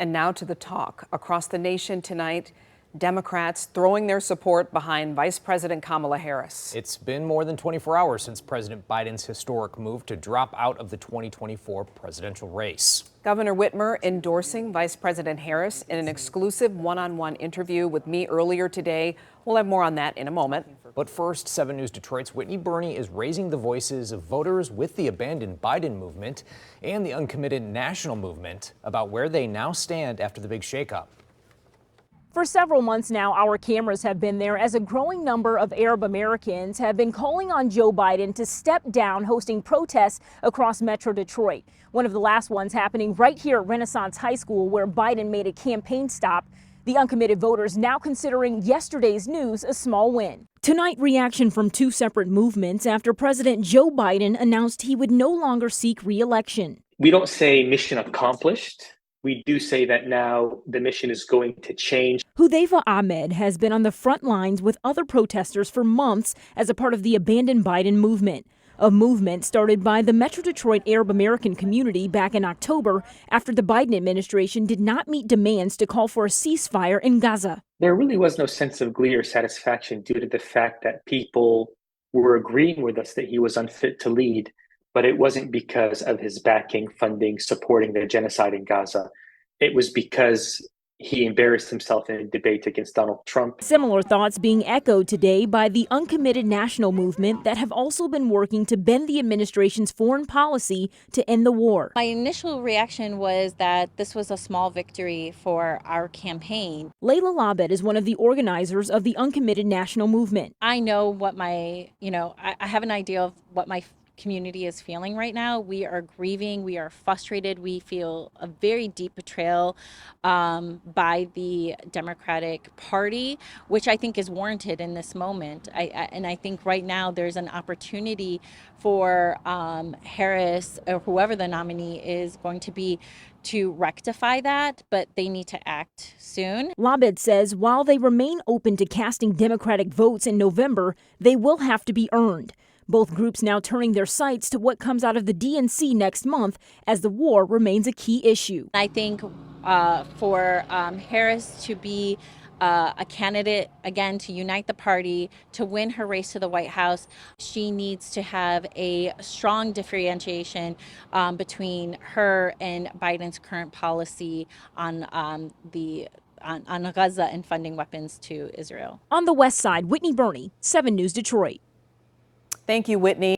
And now to the talk. Across the nation tonight, Democrats throwing their support behind Vice President Kamala Harris. It's been more than 24 hours since President Biden's historic move to drop out of the 2024 presidential race. Governor Whitmer endorsing Vice President Harris in an exclusive one-on-one interview with me earlier today. We'll have more on that in a moment. But first, 7 News Detroit's Whitney Burney is raising the voices of voters with the abandoned Biden movement and the Uncommitted national movement about where they now stand after the big shakeup. For several months now, our cameras have been there as a growing number of Arab Americans have been calling on Joe Biden to step down hosting protests across Metro Detroit. One of the last ones happening right here at Renaissance High School, where Biden made a campaign stop. The uncommitted voters now considering yesterday's news a small win. Tonight, reaction from 2 separate movements after President Joe Biden announced he would no longer seek re-election. We don't say mission accomplished. We do say that now the mission is going to change. Hudayfa Ahmed has been on the front lines with other protesters for months as a part of the Abandon Biden movement, a movement started by the Metro Detroit Arab American community back in October after the Biden administration did not meet demands to call for a ceasefire in Gaza. There really was no sense of glee or satisfaction due to the fact that people were agreeing with us that he was unfit to lead. But it wasn't because of his backing, funding, supporting the genocide in Gaza. It was because he embarrassed himself in a debate against Donald Trump. Similar thoughts being echoed today by the Uncommitted national movement that have also been working to bend the administration's foreign policy to end the war. My initial reaction was that this was a small victory for our campaign. Layla Labed is one of the organizers of the Uncommitted national movement. I know what I have an idea of what my community is feeling right now. We are grieving, we are frustrated, we feel a very deep betrayal by the Democratic Party, which I think is warranted in this moment. And I think right now there's an opportunity for Harris or whoever the nominee is going to be to rectify that, but they need to act soon. Labed says while they remain open to casting Democratic votes in November, they will have to be earned. Both groups now turning their sights to what comes out of the DNC next month as the war remains a key issue. I think for Harris to be a candidate, again, to unite the party, to win her race to the White House, she needs to have a strong differentiation between her and Biden's current policy on Gaza and funding weapons to Israel. On the west side, Whitney Burney, 7 News Detroit. Thank you, Whitney.